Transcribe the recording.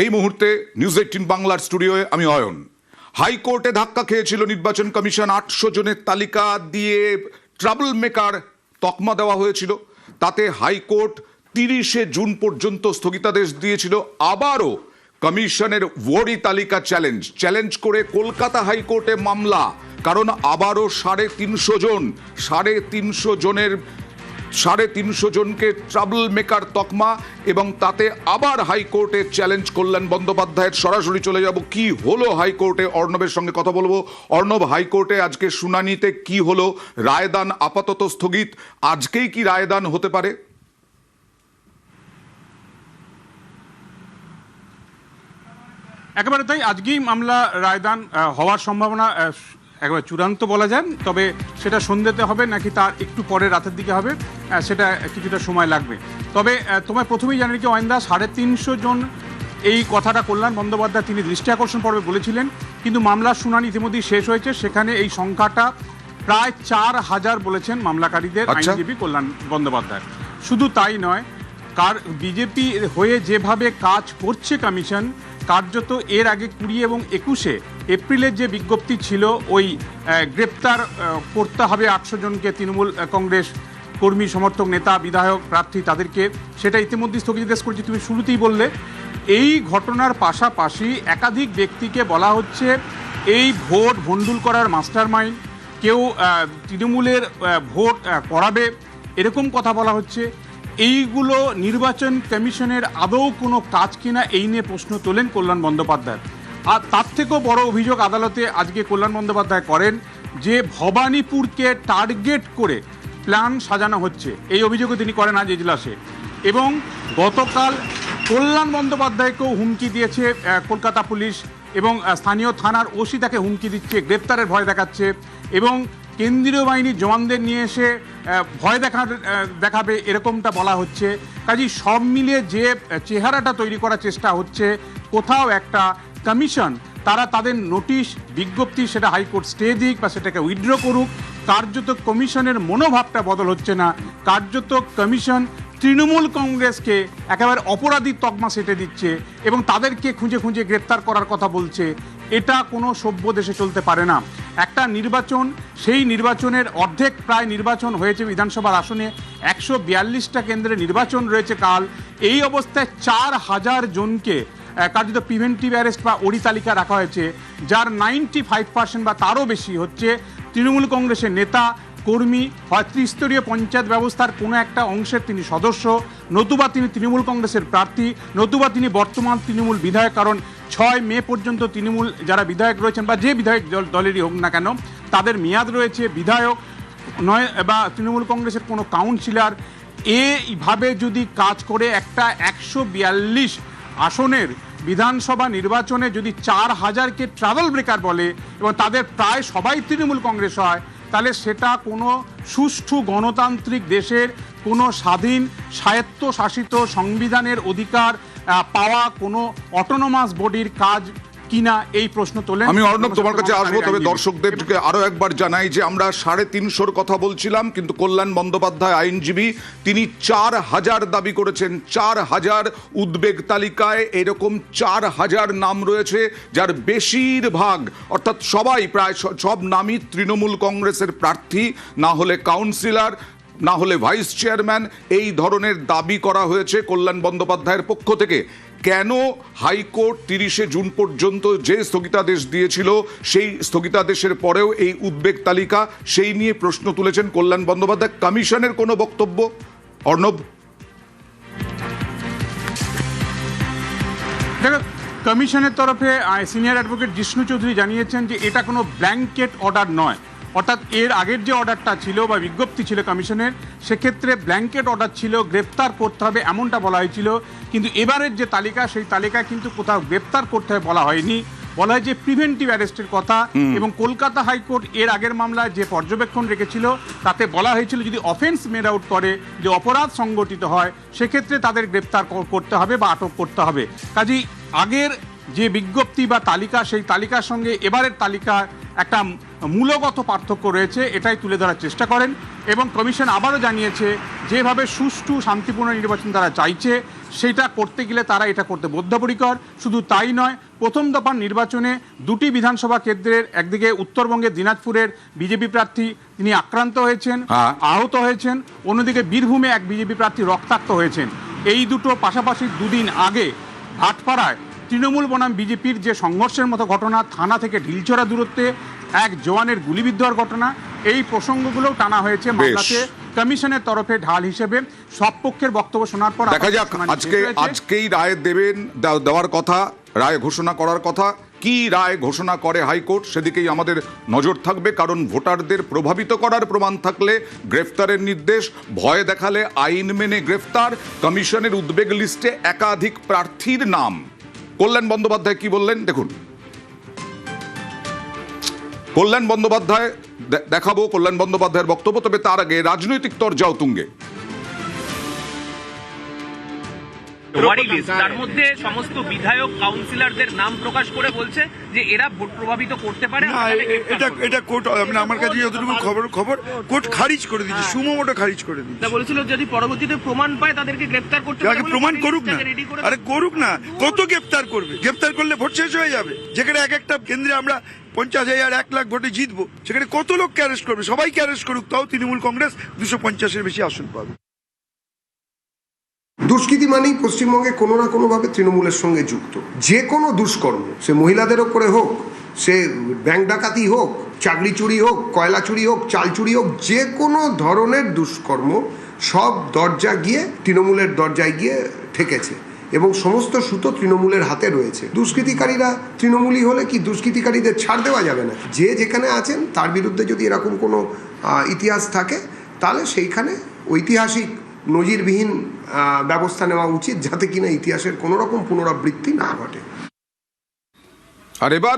এই মুহূর্তে নিউজ 18 বাংলার স্টুডিওয়ে আমি অয়ন। হাইকোর্টে ধাক্কা খেয়েছিল নির্বাচন কমিশন। 800 জনের তালিকা দিয়ে ট্রাবল মেকার তকমা দেওয়া হয়েছিল। তাতে হাইকোর্ট 30শে জুন পর্যন্ত স্থগিতাদেশ দিয়েছিল। আবারও কমিশনের ওয়ারি তালিকা চ্যালেঞ্জ করে কলকাতা হাইকোর্টে মামলা, কারণ আবারও 350 জনকে ট্রাবল মেকার তকমা, এবং তাতে আবার হাইকোর্টে চ্যালেঞ্জ করলেন বন্দ্যোপাধ্যায়ের। সরাসরি চলে যাব কি হলো হাইকোর্টে, অর্ণবের সঙ্গে কথা বলবো। অর্ণব, হাইকোর্টে আজকে শুনানিতে কি হলো? রায়দান আপাতত স্থগিত, আজকেই কি রায়দান হতে পারে? একেবারে তাই, আজকেই মামলা রায়দান হওয়ার সম্ভাবনা একবার চূড়ান্ত বলা যায়, তবে সেটা সন্ধ্যেতে হবে নাকি তার একটু পরে রাতের দিকে হবে সেটা কিছুটা সময় লাগবে। তবে তোমায় প্রথমেই জানি কি অয়নদা, 350 জন এই কথাটা কল্যাণ বন্দ্যোপাধ্যায় তিনি দৃষ্টি আকর্ষণ পর্বে বলেছিলেন, কিন্তু মামলার শুনানি ইতিমধ্যেই শেষ হয়েছে। সেখানে এই সংখ্যাটা প্রায় 4000 বলেছেন মামলাকারীদের আইনজীবী কল্যাণ বন্দ্যোপাধ্যায়। শুধু তাই নয়, বিজেপি হয়ে যেভাবে কাজ করছে কমিশন, কার্যত এর আগে 20 এবং 21শে এপ্রিলের যে বিজ্ঞপ্তি ছিল, ওই গ্রেপ্তার করতে হবে 800 জনকে তৃণমূল কংগ্রেস কর্মী, সমর্থক, নেতা, বিধায়ক, প্রার্থী, তাদেরকে, সেটা ইতিমধ্যে স্থগিতাদেশ করেছে। তুমি শুরুতেই বললে এই ঘটনার পাশাপাশি একাধিক ব্যক্তিকে বলা হচ্ছে এই ভোট ভণ্ডুল করার মাস্টার মাইন্ড, কেউ তৃণমূলের ভোট করাবে, এরকম কথা বলা হচ্ছে। এইগুলো নির্বাচন কমিশনের আদৌ কোনো কাজ কিনা, এই নিয়ে প্রশ্ন তোলেন কল্যাণ বন্দ্যোপাধ্যায়। আর তার থেকেও বড় অভিযোগ আদালতে আজকে কল্যাণ বন্দ্যোপাধ্যায় করেন যে ভবানীপুরকে টার্গেট করে প্ল্যান সাজানো হচ্ছে, এই অভিযোগও তিনি করেন আজ এজলাসে। এবং গতকাল কল্যাণ বন্দ্যোপাধ্যায়কেও হুমকি দিয়েছে কলকাতা পুলিশ, এবং স্থানীয় থানার ওসি তাকে হুমকি দিচ্ছে, গ্রেপ্তারের ভয় দেখাচ্ছে, এবং কেন্দ্রীয় বাহিনীর জওয়ানদের নিয়ে এসে ভয় দেখাবে, এরকমটা বলা হচ্ছে। কাজেই সব মিলিয়ে যে চেহারাটা তৈরি করার চেষ্টা হচ্ছে, কোথাও একটা কমিশন তারা তাদের নোটিশ বিজ্ঞপ্তি সেটা হাইকোর্ট স্টে দিক বা সেটাকে উইথড্র করুক, কার্যত কমিশনের মনোভাবটা বদল হচ্ছে না। কার্যত কমিশন তৃণমূল কংগ্রেসকে একেবারে অপরাধীর তকমা সেটে দিচ্ছে এবং তাদেরকে খুঁজে খুঁজে গ্রেপ্তার করার কথা বলছে। এটা কোনো সভ্য দেশে চলতে পারে না। একটা নির্বাচন, সেই নির্বাচনের অর্ধেক প্রায় নির্বাচন হয়েছে বিধানসভার আসনে, 142টা কেন্দ্রে নির্বাচন রয়েছে কাল। এই অবস্থায় 4000 জনকে কার্যত প্রিভেন্টিভ অ্যারেস্ট বা ওড়ি তালিকা রাখা হয়েছে, যার 95% বা তারও বেশি হচ্ছে তৃণমূল কংগ্রেসের নেতা কর্মী, হয় ত্রিস্তরীয় পঞ্চায়েত ব্যবস্থার কোনো একটা অংশের তিনি সদস্য, নতুবা তিনি তৃণমূল কংগ্রেসের প্রার্থী, নতুবা তিনি বর্তমান তৃণমূল বিধায়ক। কারণ 6 মে পর্যন্ত তৃণমূল যারা বিধায়ক রয়েছেন বা যে বিধায়ক দলেরই হোক না কেন, তাদের মেয়াদ রয়েছে। বিধায়ক নয় বা তৃণমূল কংগ্রেসের কোনো কাউন্সিলর এইভাবে যদি কাজ করে একটা 142 আসনের বিধানসভা নির্বাচনে যদি 4000কে ট্রাভেল ব্রেকার বলে এবং তাদের প্রায় সবাই তৃণমূল কংগ্রেস হয়, তাহলে সেটা কোনো সুষ্ঠু গণতান্ত্রিক দেশের কোনো স্বাধীন স্বায়ত্তশাসিত সংবিধানের অধিকার পাওয়া কোনো অটোনোমাস বডির কাজ কিনা, এই প্রশ্ন তোলেন। আমি অর্ণব তোমার কাছে আসবো, তবে দর্শকদেরকে আরো একবার জানাই যে আমরা 350 কথা বলছিলাম, কিন্তু কল্যাণ বন্দ্যোপাধ্যায় আইনজীবী তিনি 4000 দাবি করেছেন। 4000 উদ্বেগ তালিকায় এরকম 4000 নাম রয়েছে, যার বেশিরভাগ অর্থাৎ সবাই, প্রায় সব নামই তৃণমূল কংগ্রেসের প্রার্থী, না হলে কাউন্সিলর, না হলে ভাইস চেয়ারম্যান। এই ধরনের দাবি করা হয়েছে কল্যাণ বন্দ্যোপাধ্যায়ের পক্ষ থেকে। কেন হাইকোর্ট 30শে জুন পর্যন্ত যে স্থগিতাদেশ দিয়েছিল, সেই স্থগিতাদেশের পরেও এই উদ্বেগ তালিকা, সেই নিয়ে প্রশ্ন তুলেছেন কল্যাণ বন্দ্যোপাধ্যায়। কমিশনের কোনো বক্তব্য, অর্ণব? কমিশনের তরফে সিনিয়র অ্যাডভোকেট জিষ্ণু চৌধুরী জানিয়েছেন যে এটা কোনো ব্ল্যাঙ্কেট অর্ডার নয়। অর্থাৎ এর আগের যে অর্ডারটা ছিল বা বিজ্ঞপ্তি ছিল কমিশনের, সেক্ষেত্রে ব্ল্যাঙ্কেট অর্ডার ছিল, গ্রেপ্তার করতে হবে এমনটা বলা হয়েছিল। কিন্তু এবারের যে তালিকা, সেই তালিকায় কিন্তু কোথাও গ্রেপ্তার করতে হবে বলা হয়নি, বলা হয় যে প্রিভেন্টিভ অ্যারেস্টের কথা। এবং কলকাতা হাইকোর্ট এর আগের মামলায় যে পর্যবেক্ষণ রেখেছিল, তাতে বলা হয়েছিল যদি অফেন্স মেড আউট করে, যে অপরাধ সংগঠিত হয়, সেক্ষেত্রে তাদের গ্রেপ্তার করতে হবে বা আটক করতে হবে। কাজেই আগের যে বিজ্ঞপ্তি বা তালিকা, সেই তালিকার সঙ্গে এবারের তালিকা একটা মূলগত পার্থক্য রয়েছে, এটাই তুলে ধরার চেষ্টা করেন। এবং কমিশন আবারও জানিয়েছে যেভাবে সুষ্ঠু শান্তিপূর্ণ নির্বাচন তারা চাইছে, সেটা করতে গেলে তারা এটা করতে বদ্ধপরিকর। শুধু তাই নয়, প্রথম দফার নির্বাচনে দুটি বিধানসভা কেন্দ্রের, একদিকে উত্তরবঙ্গের দিনাজপুরের বিজেপি প্রার্থী তিনি আক্রান্ত হয়েছেন, আহত হয়েছেন, অন্যদিকে বীরভূমে এক বিজেপি প্রার্থী রক্তাক্ত হয়েছেন। এই দুটো পাশাপাশি দুদিন আগে ভাটপাড়ায় তৃণমূল বনাম বিজেপির যে সংঘর্ষের মতো ঘটনা, থানা থেকে ঢিলছড়া দূরত্বে এক জওয়ানের গুলিবিদ্ধ হওয়ার ঘটনা, এই প্রসঙ্গগুলোও টানা হয়েছে মামলাতে কমিশনের তরফে ঢাল হিসেবে। সব পক্ষের বক্তব্য শোনার পর দেখা যাক আজকেই রায় দেবেন, দেওয়ার কথা, রায় ঘোষণা করার কথা। কি রায় ঘোষণা করে হাইকোর্ট সেদিকেই আমাদের নজর থাকবে, কারণ ভোটারদের প্রভাবিত করার প্রমাণ থাকলে গ্রেফতারের নির্দেশ, ভয় দেখালে আইন মেনে গ্রেফতার। কমিশনের উদ্বেগ লিস্টে একাধিক প্রার্থীর নাম। কল্যাণ বন্দ্যোপাধ্যায় কি বললেন দেখুন। কল্যাণ বন্দ্যোপাধ্যায়, দেখাবো কল্যাণ বন্দ্যোপাধ্যায়ের বক্তব্য, তবে তার আগে রাজনৈতিক তরজাও তুঙ্গে। তার মধ্যে সমস্ত বিধায়ক কাউন্সিলরদের নাম প্রকাশ করে বলছে যে এরা ভোট প্রভাবিত করতে পারে। এটা কোর্ট, আমার কাছে যতটুকু খবর কোর্ট খারিজ করে দিয়েছে, সুমোটো খারিজ করে দিয়েছে। বলেছিল যদি পরবর্তীতে প্রমাণ পায় তাদেরকে গ্রেফতার করতে পারে। প্রমাণ করুক না, আরে করুক না, কত গ্রেফতার করবে? গ্রেফতার করলে ভোট শেষ হয়ে যাবে। যেখানে এক একটা কেন্দ্রে আমরা 50,000 1 লাখ ভোটে জিতবো, সেখানে কত লোককে অ্যারেস্ট করবে? সবাইকে অ্যারেস্ট করুক, তাও তৃণমূল কংগ্রেস 250-এর বেশি আসন পাবে। দুষ্কৃতি মানেই পশ্চিমবঙ্গে কোনো না কোনোভাবে তৃণমূলের সঙ্গে যুক্ত। যে কোনো দুষ্কর্ম, সে মহিলাদের ওপরে হোক, সে ব্যাংক ডাকাতি হোক, চাকরি চুরি হোক, কয়লা চুরি হোক, চাল চুরি হোক, যে কোনো ধরনের দুষ্কর্ম সব দরজা গিয়ে তৃণমূলের দরজায় গিয়ে ঠেকেছে এবং সমস্ত সুতো তৃণমূলের হাতে রয়েছে। দুষ্কৃতিকারীরা তৃণমূলই হলে কি দুষ্কৃতিকারীদের ছাড় দেওয়া যাবে না? যে যেখানে আছেন তার বিরুদ্ধে যদি এরকম কোনো ইতিহাস থাকে, তাহলে সেইখানে ঐতিহাসিক নজিরবিহীন ব্যবস্থা নেওয়া উচিত, যাতে কিনা ইতিহাসের কোনো রকম পুনরাবৃত্তি না ঘটে। আর এবার